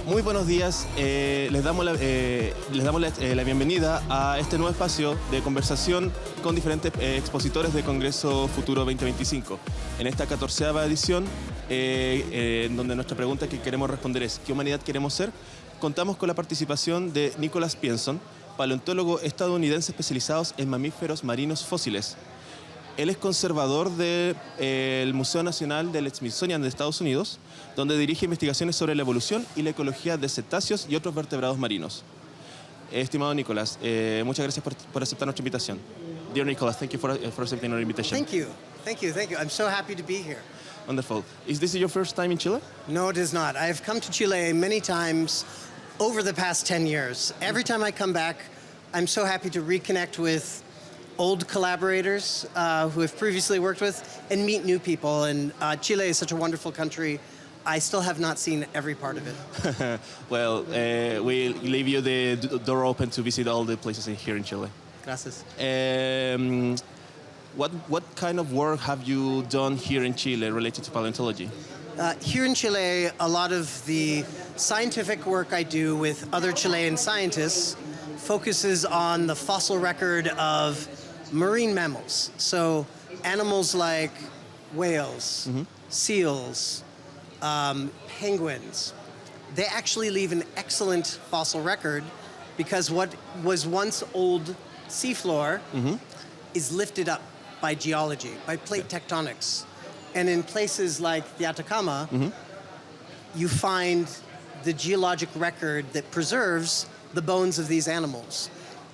Muy buenos días, les damos la bienvenida a este nuevo espacio de conversación con diferentes expositores de Congreso Futuro 2025. En esta 14ª edición, en donde nuestra pregunta que queremos responder es ¿qué humanidad queremos ser? Contamos con la participación de Pyenson, paleontólogo estadounidense especializado en mamíferos marinos fósiles. Él es conservador del Museo Nacional del Smithsonian de Estados Unidos, donde dirige investigaciones sobre la evolución y la ecología de cetáceos y otros vertebrados marinos. Estimado Nicolás, muchas gracias por aceptar nuestra invitación. Dear Nicholas, thank you for accepting our invitation. Thank you. I'm so happy to be here. Wonderful. Is this your first time in Chile? No, it is not. I have come to Chile many times over the past 10 years. Every time I come back, I'm so happy to reconnect with old collaborators who have previously worked with and meet new people. And Chile is such a wonderful country. I still have not seen every part of it. Well, we leave you the door open to visit all the places here in Chile. Gracias. What kind of work have you done here in Chile related to paleontology? Here in Chile, a lot of the scientific work I do with other Chilean scientists focuses on the fossil record of marine mammals. So animals like whales, seals, penguins. They actually leave an excellent fossil record because what was once old seafloor is lifted up by geology, by plate tectonics. And in places like the Atacama, you find the geologic record that preserves the bones of these animals.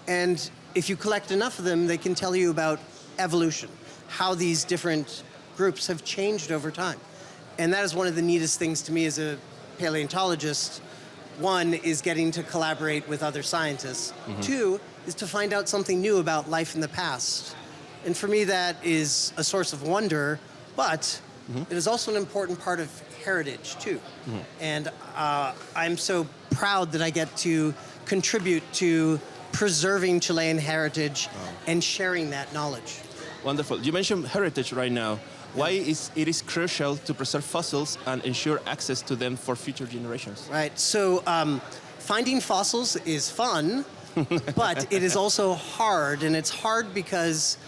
And if you collect enough of them, they can tell you about evolution, how these different groups have changed over time. And that is one of the neatest things to me as a paleontologist. One is getting to collaborate with other scientists. Two is to find out something new about life in the past. And for me, that is a source of wonder, but it is also an important part of heritage, too. And I'm so proud that I get to contribute to preserving Chilean heritage and sharing that knowledge. Wonderful. You mentioned heritage right now. Why is it crucial to preserve fossils and ensure access to them for future generations? Right. So finding fossils is fun, but it is also hard. And it's hard because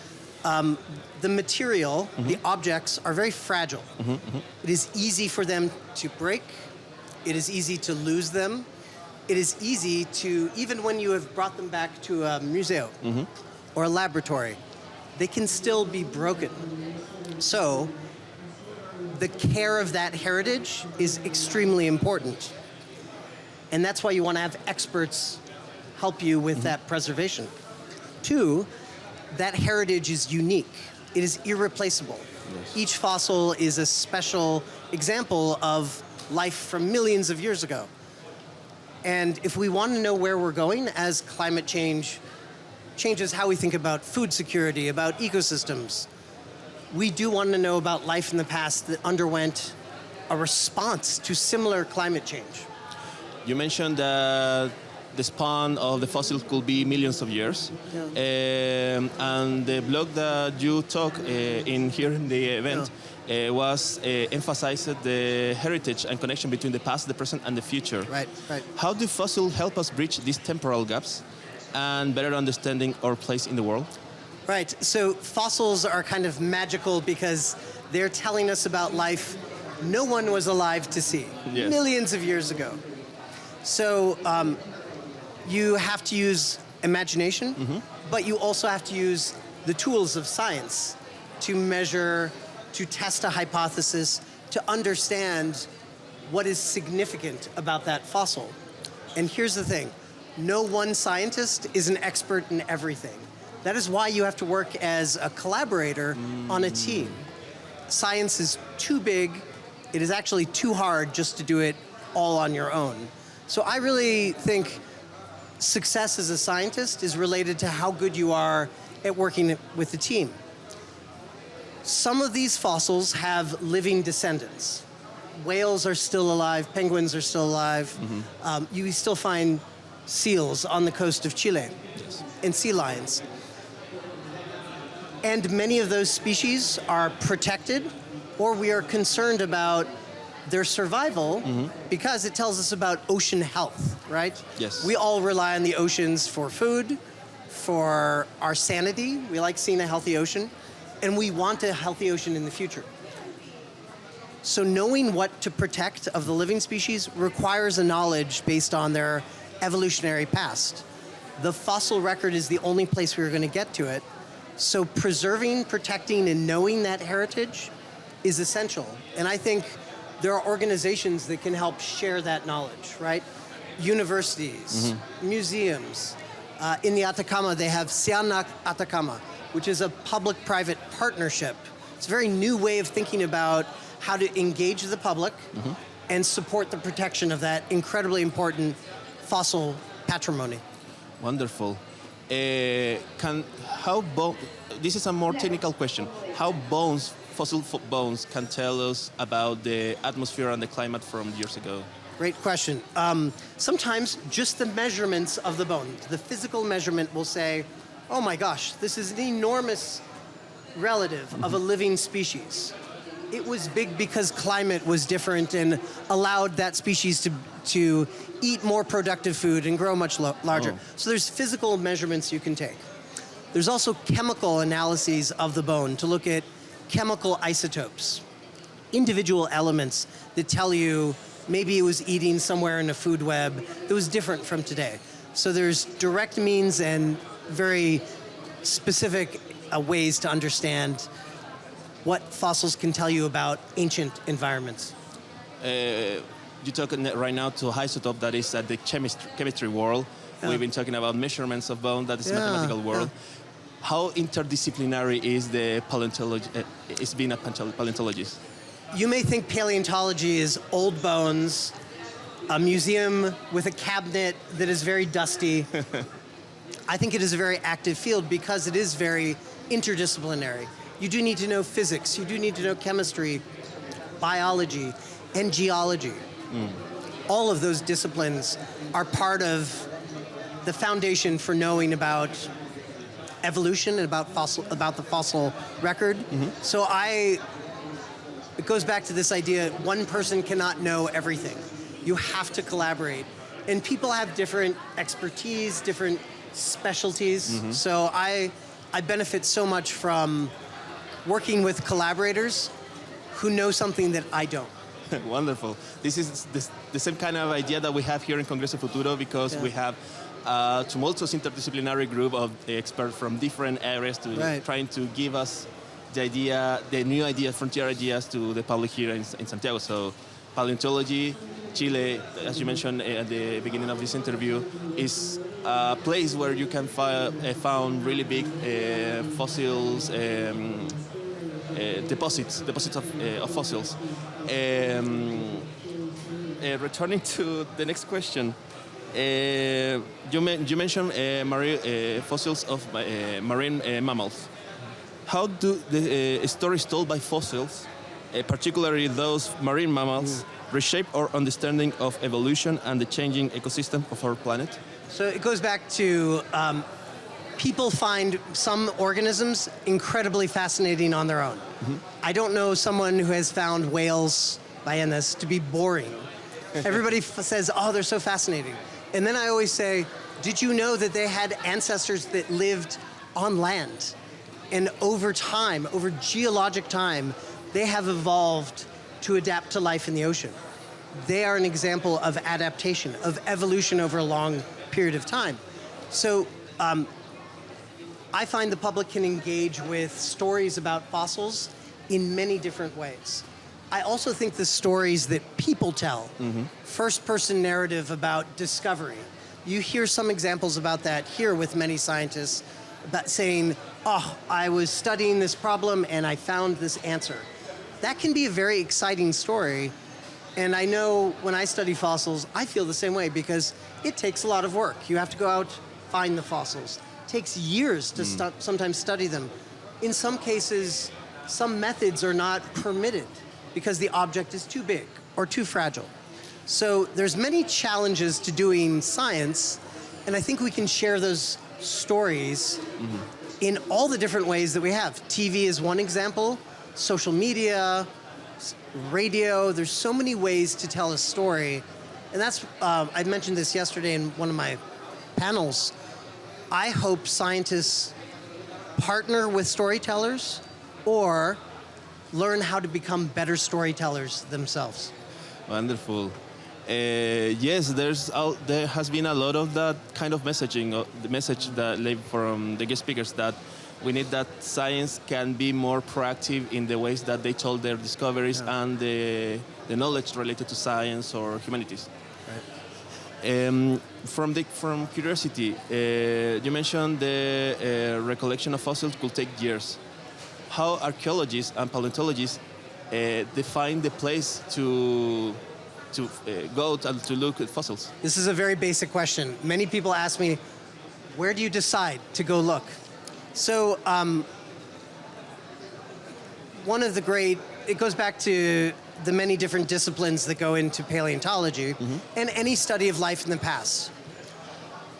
the material, the objects, are very fragile. It is easy for them to break. It is easy to lose them. It is easy to, even when you have brought them back to a museum or a laboratory, they can still be broken. So the care of that heritage is extremely important. And that's why you want to have experts help you with that preservation. Two, that heritage is unique. It is irreplaceable. Yes. Each fossil is a special example of life from millions of years ago. And if we want to know where we're going as climate change changes how we think about food security, about ecosystems, we do want to know about life in the past that underwent a response to similar climate change. You mentioned that the span of the fossil could be millions of years. And the blog that you talk in here in the event was emphasized the heritage and connection between the past, the present, and the future. Right. How do fossils help us bridge these temporal gaps and better understanding our place in the world? Right. So fossils are kind of magical because they're telling us about life no one was alive to see millions of years ago. So you have to use imagination, but you also have to use the tools of science to measure, to test a hypothesis, to understand what is significant about that fossil. And here's the thing, no one scientist is an expert in everything. That is why you have to work as a collaborator on a team. Science is too big, it is actually too hard just to do it all on your own. So I really think success as a scientist is related to how good you are at working with the team. Some of these fossils have living descendants. Whales are still alive, penguins are still alive. You still find seals on the coast of Chile and sea lions. And many of those species are protected, or we are concerned about their survival because it tells us about ocean health, right? Yes. We all rely on the oceans for food, for our sanity. We like seeing a healthy ocean, and we want a healthy ocean in the future. So knowing what to protect of the living species requires a knowledge based on their evolutionary past. The fossil record is the only place we're going to get to it. So preserving, protecting, and knowing that heritage is essential. And I think there are organizations that can help share that knowledge, right? Universities, museums. In the Atacama, they have Sianak Atacama, which is a public-private partnership. It's a very new way of thinking about how to engage the public and support the protection of that incredibly important fossil patrimony. Wonderful. This is a more technical question. How fossil bones can tell us about the atmosphere and the climate from years ago? Great question. Sometimes just the measurements of the bone, the physical measurement will say, oh my gosh, this is an enormous relative of a living species. It was big because climate was different and allowed that species to eat more productive food and grow much larger. Oh. So there's physical measurements you can take. There's also chemical analyses of the bone to look at chemical isotopes, individual elements that tell you maybe it was eating somewhere in a food web that was different from today. So there's direct means and very specific ways to understand what fossils can tell you about ancient environments. You're talking right now to isotope that is at the chemistry world. Yeah. We've been talking about measurements of bone, that is mathematical world. How interdisciplinary is the paleontology? Is being a paleontologist? You may think paleontology is old bones, a museum with a cabinet that is very dusty. I think it is a very active field because it is very interdisciplinary. You do need to know physics, you do need to know chemistry, biology, and geology. All of those disciplines are part of the foundation for knowing about evolution and about the fossil record. So it goes back to this idea, one person cannot know everything. You have to collaborate. And people have different expertise, different specialties. So I benefit so much from working with collaborators who know something that I don't. Wonderful. This is the same kind of idea that we have here in Congreso Futuro because we have a tumultuous interdisciplinary group of experts from different areas trying to give us the new ideas, frontier ideas to the public here in Santiago. So paleontology, Chile, as you mentioned at the beginning of this interview, is a place where you can found really big fossils, deposits of fossils. Returning to the next question, you mentioned fossils of marine mammals. How do the stories told by fossils, particularly those marine mammals, reshape our understanding of evolution and the changing ecosystem of our planet? So it goes back to people find some organisms incredibly fascinating on their own. I don't know someone who has found whales, ballenas, to be boring. Everybody says, oh, they're so fascinating. And then I always say, did you know that they had ancestors that lived on land? And over time, over geologic time, they have evolved to adapt to life in the ocean. They are an example of adaptation, of evolution over a long period of time. So I find the public can engage with stories about fossils in many different ways. I also think the stories that people tell, first-person narrative about discovery. You hear some examples about that here with many scientists, about saying, oh, I was studying this problem and I found this answer. That can be a very exciting story. And I know when I study fossils, I feel the same way because it takes a lot of work. You have to go out, find the fossils. It takes years to sometimes study them. In some cases, some methods are not permitted because the object is too big or too fragile. So there's many challenges to doing science, and I think we can share those stories in all the different ways that we have. TV is one example, social media, radio. There's so many ways to tell a story. And that's, I mentioned this yesterday in one of my panels. I hope scientists partner with storytellers or learn how to become better storytellers themselves. Wonderful. Yes, there has been a lot of that kind of messaging, the message that from the guest speakers, that we need that science can be more proactive in the ways that they told their discoveries and the knowledge related to science or humanities. Right. From curiosity, you mentioned the recollection of fossils could take years. How archaeologists and paleontologists define the place to go to look at fossils? This is a very basic question. Many people ask me, where do you decide to go look? So one of the great, it goes back to the many different disciplines that go into paleontology and any study of life in the past.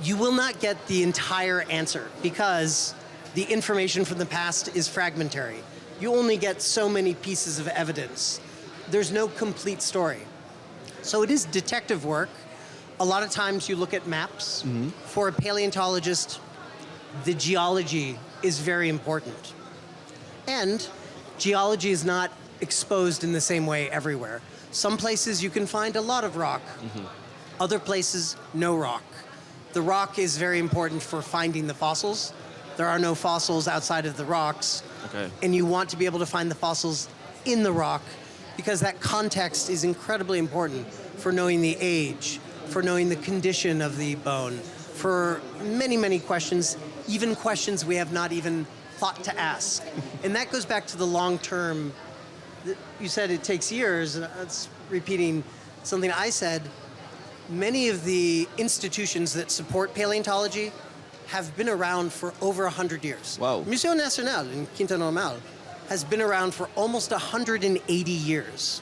You will not get the entire answer because the information from the past is fragmentary. You only get so many pieces of evidence. There's no complete story. So it is detective work. A lot of times you look at maps. For a paleontologist, the geology is very important. And geology is not exposed in the same way everywhere. Some places you can find a lot of rock. Other places, no rock. The rock is very important for finding the fossils. There are no fossils outside of the rocks. Okay. And you want to be able to find the fossils in the rock because that context is incredibly important for knowing the age, for knowing the condition of the bone, for many, many questions, even questions we have not even thought to ask. And that goes back to the long term. You said it takes years, and that's repeating something I said. Many of the institutions that support paleontology have been around for over 100 years. Wow. Museo Nacional in Quinta Normal has been around for almost 180 years.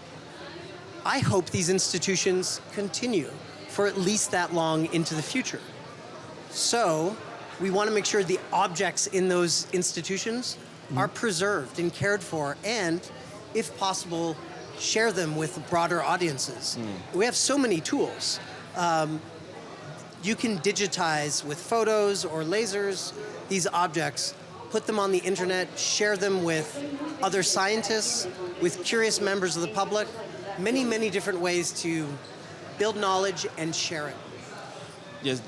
I hope these institutions continue for at least that long into the future. So we want to make sure the objects in those institutions are preserved and cared for, and if possible, share them with broader audiences. We have so many tools. You can digitize with photos or lasers these objects, put them on the internet, share them with other scientists, with curious members of the public, many, many different ways to build knowledge and share it. Yes,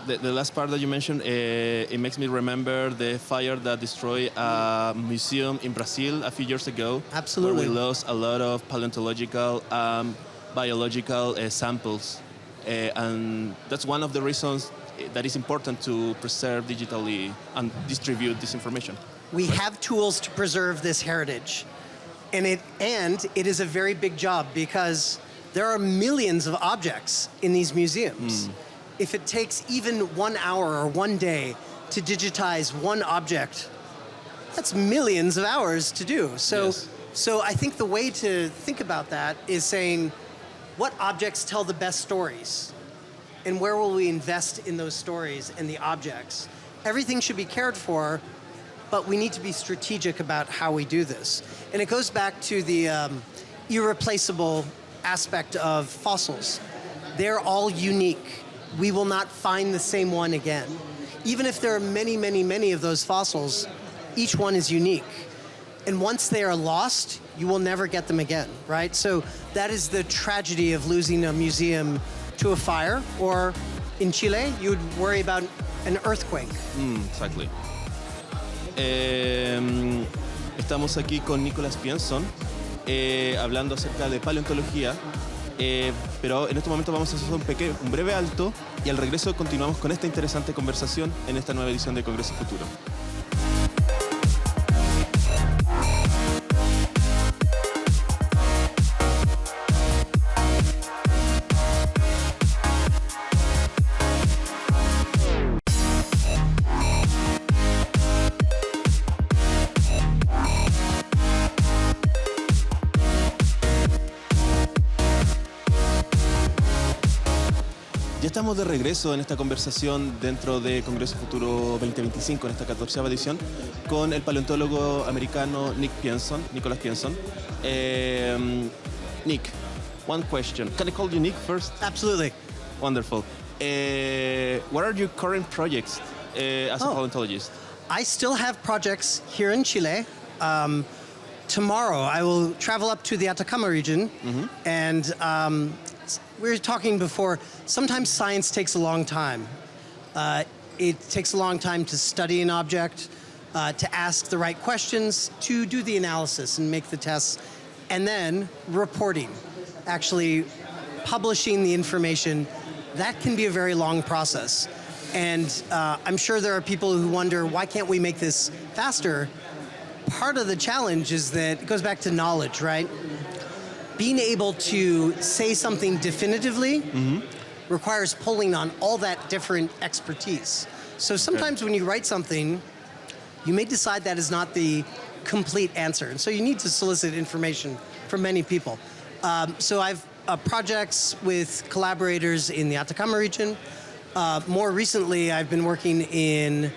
the last part that you mentioned, it makes me remember the fire that destroyed a museum in Brazil a few years ago. Absolutely. Where we lost a lot of paleontological, biological samples. And that's one of the reasons that it's important to preserve digitally and distribute this information. We have tools to preserve this heritage. And it is a very big job because there are millions of objects in these museums. If it takes even 1 hour or 1 day to digitize one object, that's millions of hours to do. So I think the way to think about that is saying, what objects tell the best stories? And where will we invest in those stories and the objects? Everything should be cared for, but we need to be strategic about how we do this. And it goes back to the irreplaceable aspect of fossils. They're all unique. We will not find the same one again. Even if there are many, many, many of those fossils, each one is unique. And once they are lost, you will never get them again, right? So that is the tragedy of losing a museum to a fire, or in Chile, you would worry about an earthquake. Exactly. Estamos aquí con Nicholas Pyenson, hablando acerca de paleontología, pero en este momento vamos a hacer un breve alto y al regreso continuamos con esta interesante conversación en esta nueva edición de Congreso Futuro. Ya estamos de regreso en esta conversación dentro de Congreso Futuro 2025, en esta 14ª edición, con el paleontólogo americano Nicholas Pyenson. Nick, one question. Can I call you Nick first? Absolutely. Wonderful. What are your current projects as a paleontologist? I still have projects here in Chile. Tomorrow I will travel up to the Atacama region, and we were talking before, sometimes science takes a long time. It takes a long time to study an object, to ask the right questions, to do the analysis and make the tests, and then reporting, actually publishing the information. That can be a very long process. And I'm sure there are people who wonder, why can't we make this faster? Part of the challenge is that it goes back to knowledge, right? Being able to say something definitively requires pulling on all that different expertise. So sometimes when you write something, you may decide that is not the complete answer. And so you need to solicit information from many people. So I've projects with collaborators in the Atacama region. More recently, I've been working in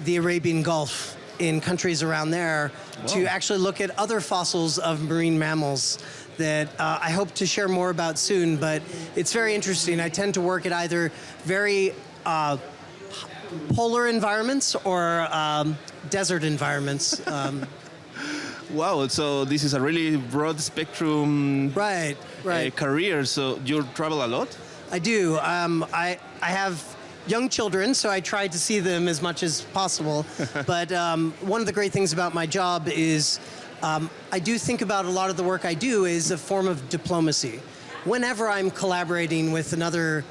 the Arabian Gulf, in countries around there, to actually look at other fossils of marine mammals that I hope to share more about soon, but it's very interesting. I tend to work at either very polar environments or desert environments. Wow, so this is a really broad spectrum Right. career, so you travel a lot? I do. I have young children, so I try to see them as much as possible. But one of the great things about my job is I do think about a lot of the work I do as a form of diplomacy. Whenever I'm collaborating with another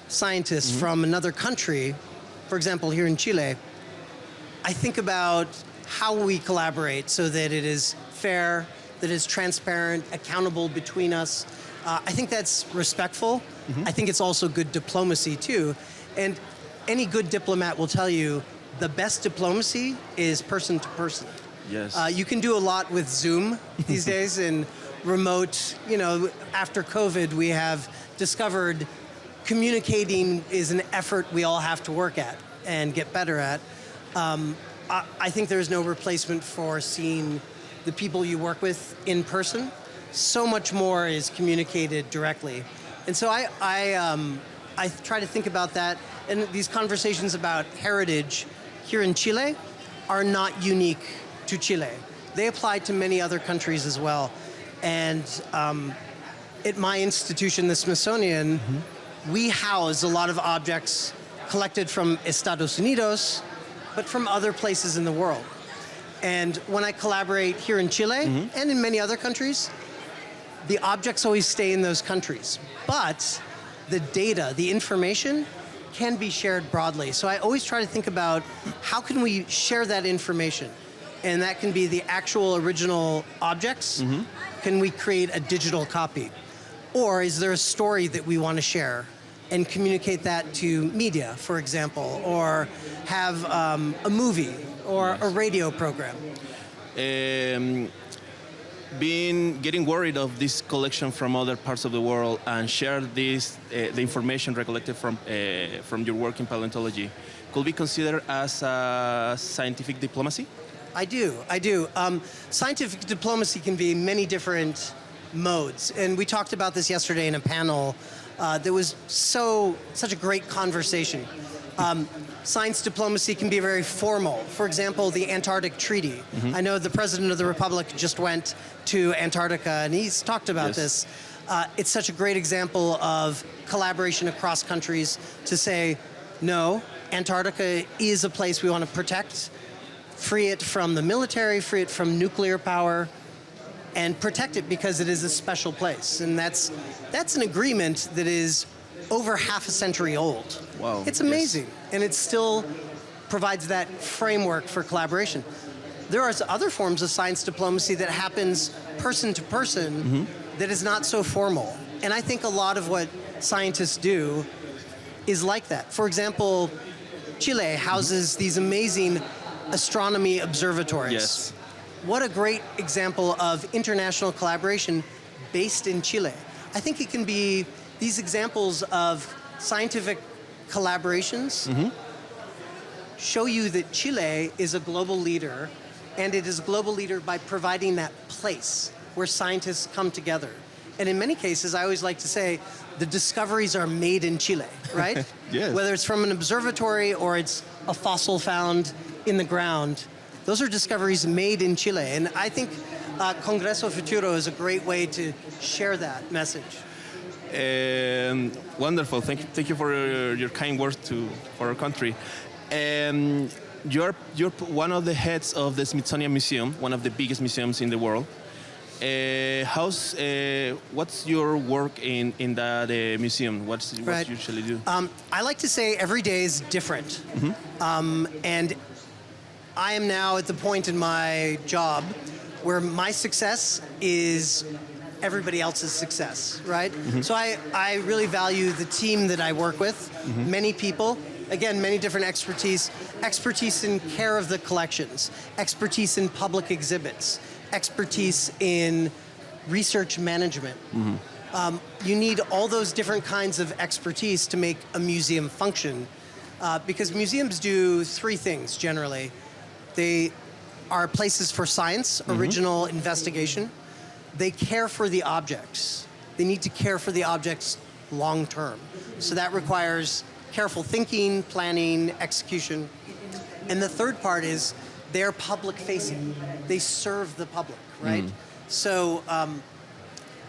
scientist from another country, for example, here in Chile, I think about how we collaborate so that it is fair, that it's transparent, accountable between us. I think that's respectful. I think it's also good diplomacy too. And any good diplomat will tell you the best diplomacy is person to person. Yes. You can do a lot with Zoom these days and remote, after COVID, we have discovered communicating is an effort we all have to work at and get better at. I think there's no replacement for seeing the people you work with in person. So much more is communicated directly. And so I try to think about that. And these conversations about heritage here in Chile are not unique to Chile. They apply to many other countries as well. And at my institution, the Smithsonian, we house a lot of objects collected from Estados Unidos, but from other places in the world. And when I collaborate here in Chile and in many other countries, the objects always stay in those countries. But the data, the information, can be shared broadly. So I always try to think about how can we share that information? And that can be the actual original objects. Can we create a digital copy? Or is there a story that we want to share and communicate that to media, for example, or have a movie or a radio program? Getting worried of this collection from other parts of the world and share this the information recollected from your work in paleontology could be considered as a scientific diplomacy? I do. Scientific diplomacy can be many different modes, and we talked about this yesterday in a panel. There was such a great conversation. Science diplomacy can be very formal. For example, the Antarctic Treaty. I know the President of the Republic just went to Antarctica, and he's talked about this. It's such a great example of collaboration across countries to say, no, Antarctica is a place we want to protect, free it from the military, free it from nuclear power, and protect it because it is a special place. And that's an agreement that is over half a century old. Wow. It's amazing. And it still provides that framework for collaboration. There are other forms of science diplomacy that happens person to person that is not so formal. And I think a lot of what scientists do is like that. For example, Chile houses these amazing astronomy observatories. Yes. What a great example of international collaboration based in Chile. I think it can be these examples of scientific collaborations show you that Chile is a global leader, and it is a global leader by providing that place where scientists come together. And in many cases, I always like to say, the discoveries are made in Chile, right? Yes. Whether it's from an observatory or it's a fossil found in the ground, those are discoveries made in Chile. And I think Congreso Futuro is a great way to share that message. Wonderful. Thank you for your kind words for our country. You're one of the heads of the Smithsonian Museum, one of the biggest museums in the world. What's your work in that museum? What you usually do? I like to say every day is different. And I am now at the point in my job where my success is everybody else's success, right? So I really value the team that I work with, many people, again, many different expertise in care of the collections, expertise in public exhibits, expertise in research management. You need all those different kinds of expertise to make a museum function, because museums do three things generally. They are places for science, original investigation. They care for the objects. They need to care for the objects long term. So that requires careful thinking, planning, execution. And the third part is they're public facing. They serve the public, right? So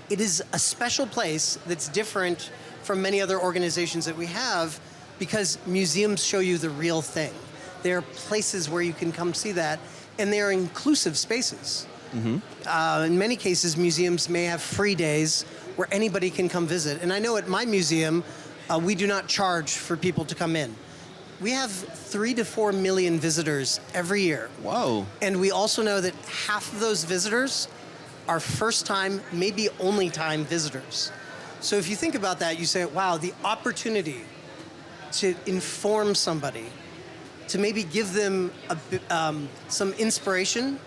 it is a special place that's different from many other organizations that we have, because museums show you the real thing. They're places where you can come see that, and they're inclusive spaces. In many cases, museums may have free days where anybody can come visit. And I know at my museum, we do not charge for people to come in. We have 3 to 4 million visitors every year. Wow. And we also know that half of those visitors are first-time, maybe only-time visitors. So if you think about that, you say, wow, the opportunity to inform somebody, to maybe give them some inspiration,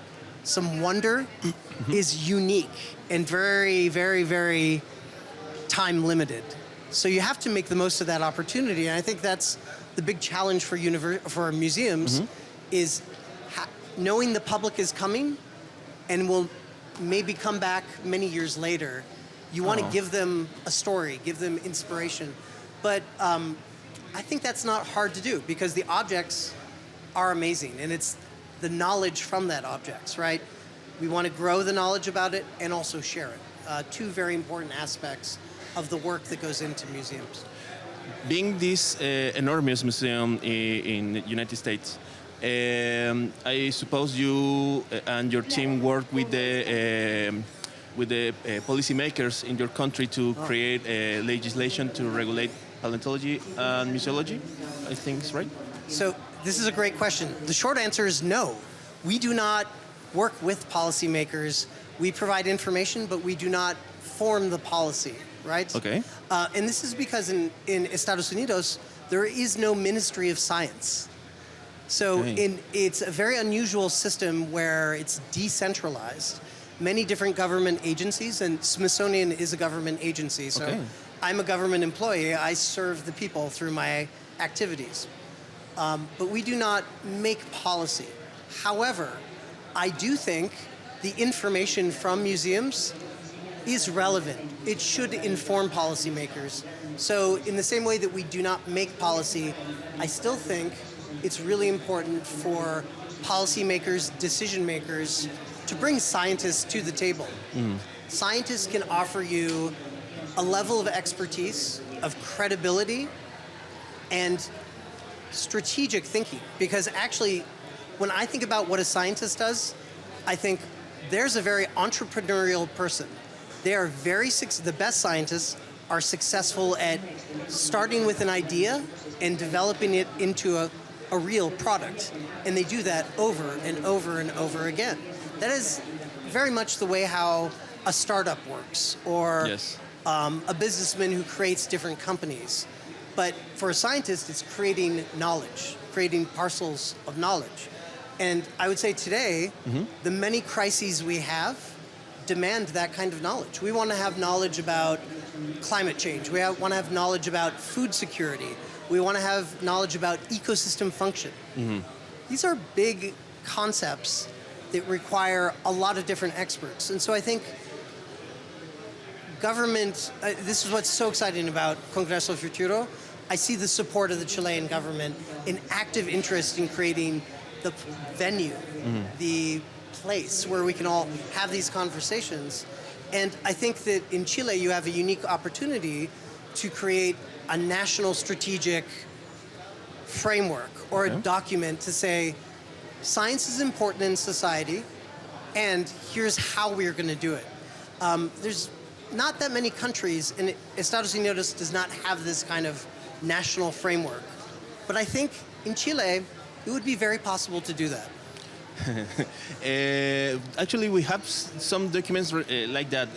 some wonder, is unique and very, very, very time-limited. So you have to make the most of that opportunity, and I think that's the big challenge for museums, is knowing the public is coming and will maybe come back many years later. You want to give them a story, give them inspiration. But I think that's not hard to do, because the objects are amazing, and it's the knowledge from that objects, right? We want to grow the knowledge about it and also share it. Two very important aspects of the work that goes into museums. Being this enormous museum in the United States, I suppose you and your team work with the policymakers in your country to create legislation to regulate paleontology and museology, I think is right? So this is a great question. The short answer is no. We do not work with policymakers. We provide information, but we do not form the policy, right? Okay. And this is because in Estados Unidos, there is no Ministry of Science. So it's a very unusual system where it's decentralized. Many different government agencies, and Smithsonian is a government agency. So I'm a government employee. I serve the people through my activities. But we do not make policy. However, I do think the information from museums is relevant. It should inform policymakers. So in the same way that we do not make policy, I still think it's really important for policymakers, decision makers, to bring scientists to the table. Scientists can offer you a level of expertise, of credibility, and strategic thinking. Because actually, when I think about what a scientist does, I think there's a very entrepreneurial person. They are the best scientists are successful at starting with an idea and developing it into a real product. And they do that over and over and over again. That is very much the way how a startup works, or a businessman who creates different companies. But for a scientist, it's creating knowledge, creating parcels of knowledge. And I would say today, the many crises we have demand that kind of knowledge. We want to have knowledge about climate change. We want to have knowledge about food security. We want to have knowledge about ecosystem function. These are big concepts that require a lot of different experts. And so I think government, this is what's so exciting about Congreso Futuro. I see the support of the Chilean government, an active interest in creating the venue, the place where we can all have these conversations. And I think that in Chile you have a unique opportunity to create a national strategic framework or a document to say, science is important in society, and here's how we're going to do it. There's not that many countries, and Estados Unidos does not have this kind of national framework. But I think in Chile, it would be very possible to do that. Actually, we have some documents like that.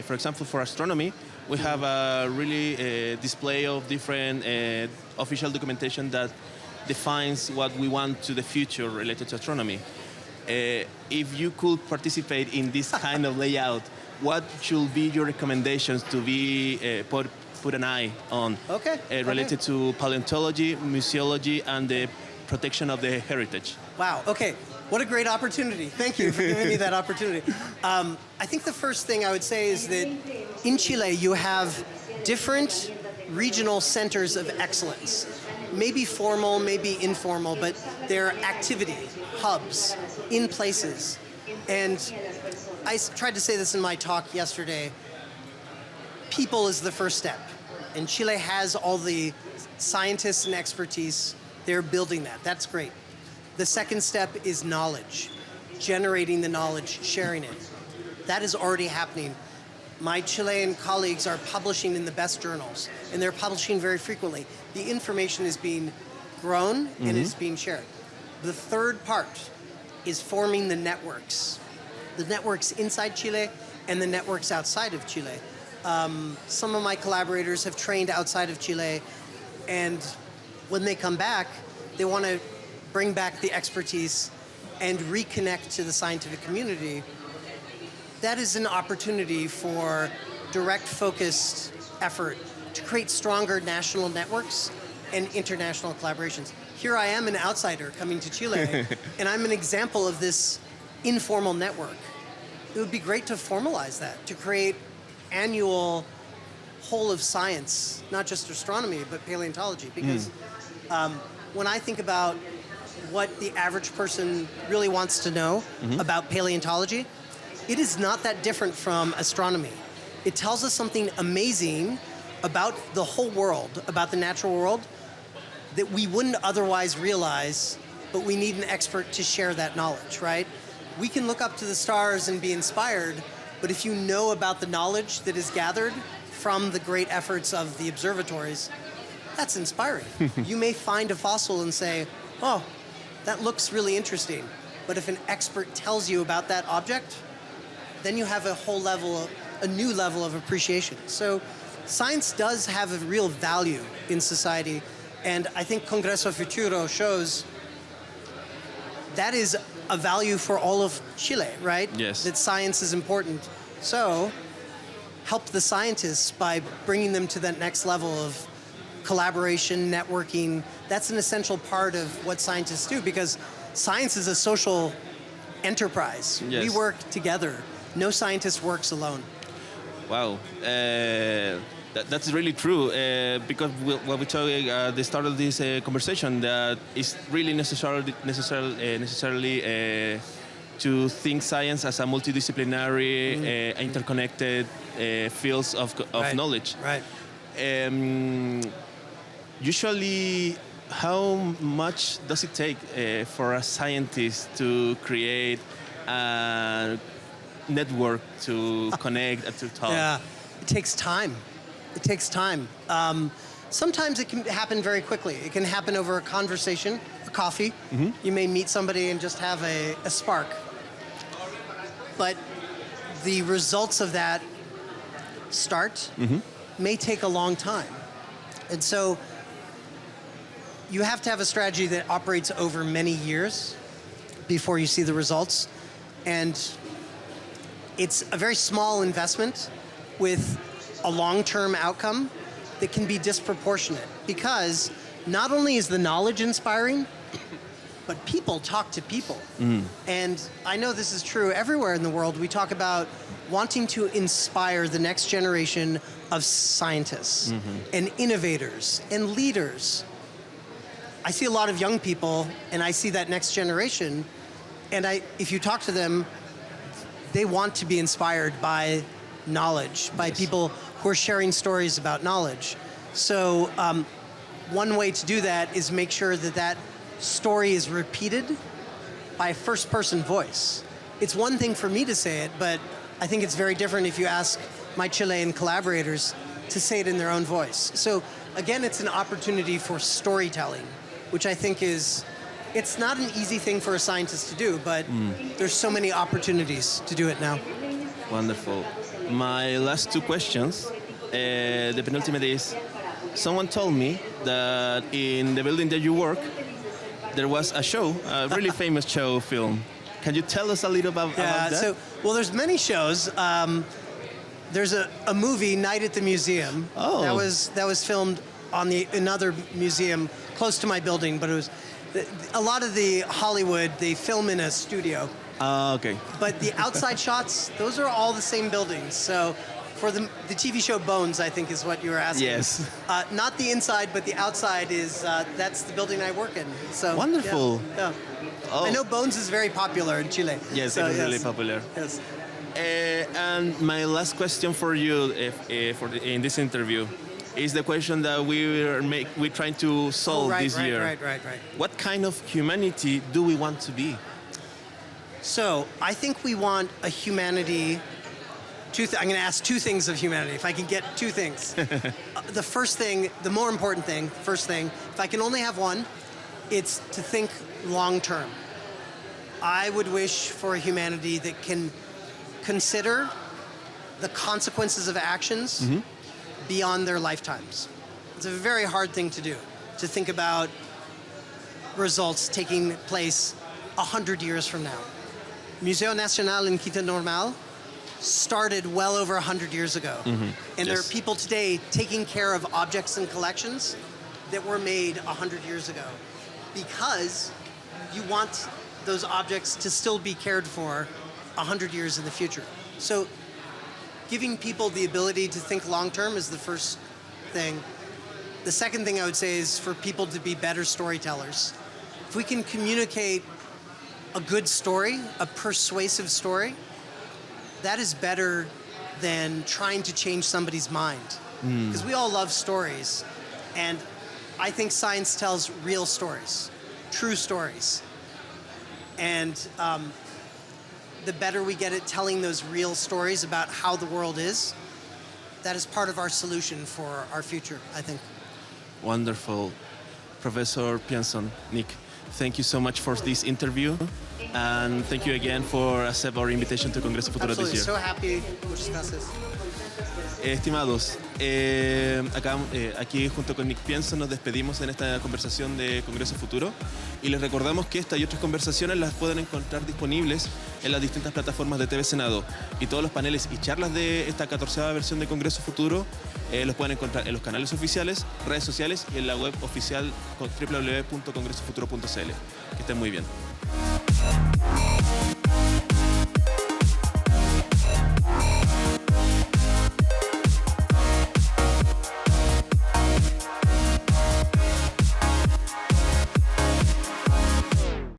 For example, for astronomy, we have a really display of different official documentation that defines what we want to the future related to astronomy. If you could participate in this kind of layout, what should be your recommendations to be put an eye on related to paleontology, museology, and the protection of the heritage? Wow, okay. What a great opportunity. Thank you for giving me that opportunity. I think the first thing I would say is that in Chile you have different regional centers of excellence. Maybe formal, maybe informal, but they're activity hubs in places. And I tried to say this in my talk yesterday. People is the first step. And Chile has all the scientists and expertise. They're building that. That's great. The second step is knowledge, generating the knowledge, sharing it. That is already happening. My Chilean colleagues are publishing in the best journals, and they're publishing very frequently. The information is being grown and is being shared. The third part is forming the networks inside Chile and the networks outside of Chile. Some of my collaborators have trained outside of Chile, and when they come back, they want to bring back the expertise and reconnect to the scientific community. That is an opportunity for direct, focused effort to create stronger national networks and international collaborations. Here I am, an outsider coming to Chile, and I'm an example of this informal network. It would be great to formalize that, to create annual whole of science, not just astronomy, but paleontology. Because when I think about what the average person really wants to know about paleontology, it is not that different from astronomy. It tells us something amazing about the whole world, about the natural world, that we wouldn't otherwise realize, but we need an expert to share that knowledge, right? We can look up to the stars and be inspired, but if you know about the knowledge that is gathered from the great efforts of the observatories, that's inspiring. You may find a fossil and say, oh, that looks really interesting. But if an expert tells you about that object, then you have a new level of appreciation. So science does have a real value in society. And I think Congreso Futuro shows that is a value for all of Chile, right? Yes. That science is important. So help the scientists by bringing them to that next level of collaboration, networking. That's an essential part of what scientists do, because science is a social enterprise. Yes. We work together. No scientist works alone. Wow. That's really true, because what we talked at the start of this conversation, that it's really necessarily to think science as a multidisciplinary, interconnected fields of knowledge. Right. Usually, how much does it take for a scientist to create a network to connect and to talk? Yeah, it takes time. It takes time. Sometimes it can happen very quickly. It can happen over a conversation, a coffee. You may meet somebody and just have a spark. But the results of that start may take a long time. And so you have to have a strategy that operates over many years before you see the results. And it's a very small investment with a long-term outcome that can be disproportionate, because not only is the knowledge inspiring, but people talk to people. And I know this is true everywhere in the world. We talk about wanting to inspire the next generation of scientists and innovators and leaders. I see a lot of young people, and I see that next generation, and if you talk to them, they want to be inspired by knowledge, by people who are sharing stories about knowledge. So one way to do that is make sure that that story is repeated by a first-person voice. It's one thing for me to say it, but I think it's very different if you ask my Chilean collaborators to say it in their own voice. So again, it's an opportunity for storytelling, which I think it's not an easy thing for a scientist to do, but there's so many opportunities to do it now. Wonderful. My last two questions, the penultimate is, someone told me that in the building that you work, there was a show, a really famous show film. Can you tell us a little about that? Well, there's many shows. There's a movie, Night at the Museum. Oh. That was filmed on another museum close to my building, but it was a lot of the Hollywood, they film in a studio. Okay. But the outside shots, those are all the same buildings. So for the TV show Bones, I think is what you were asking. Yes. Not the inside, but the outside is, that's the building I work in. So wonderful. Yeah. Oh. I know Bones is very popular in Chile. Yes, it is really popular. Yes. And my last question for you in this interview is the question that we're trying to solve this year. Right. What kind of humanity do we want to be? So I think we want a humanity. I'm going to ask two things of humanity, if I can get two things. The first thing, the more important thing, if I can only have one, it's to think long term. I would wish for a humanity that can consider the consequences of actions beyond their lifetimes. It's a very hard thing to do, to think about results taking place 100 years from now. Museo Nacional in Quinta Normal started well over 100 years ago. And there are people today taking care of objects and collections that were made 100 years ago, because you want those objects to still be cared for 100 years in the future. So giving people the ability to think long-term is the first thing. The second thing I would say is for people to be better storytellers. If we can communicate a good story, a persuasive story, that is better than trying to change somebody's mind. Because we all love stories. And I think science tells real stories, true stories. And the better we get at telling those real stories about how the world is, that is part of our solution for our future, I think. Wonderful. Professor Pyenson, Nick, thank you so much for this interview. And thank you again for accepting our invitation to Congreso Futuro this year. So happy. Muchas gracias. Estimados, aquí junto con Nick Pyenson nos despedimos en esta conversación de Congreso Futuro y les recordamos que esta y otras conversaciones las pueden encontrar disponibles en las distintas plataformas de TV Senado, y todos los paneles y charlas de esta 14ª versión de Congreso Futuro los pueden encontrar en los canales oficiales, redes sociales y en la web oficial www.congresofuturo.cl. Que estén muy bien.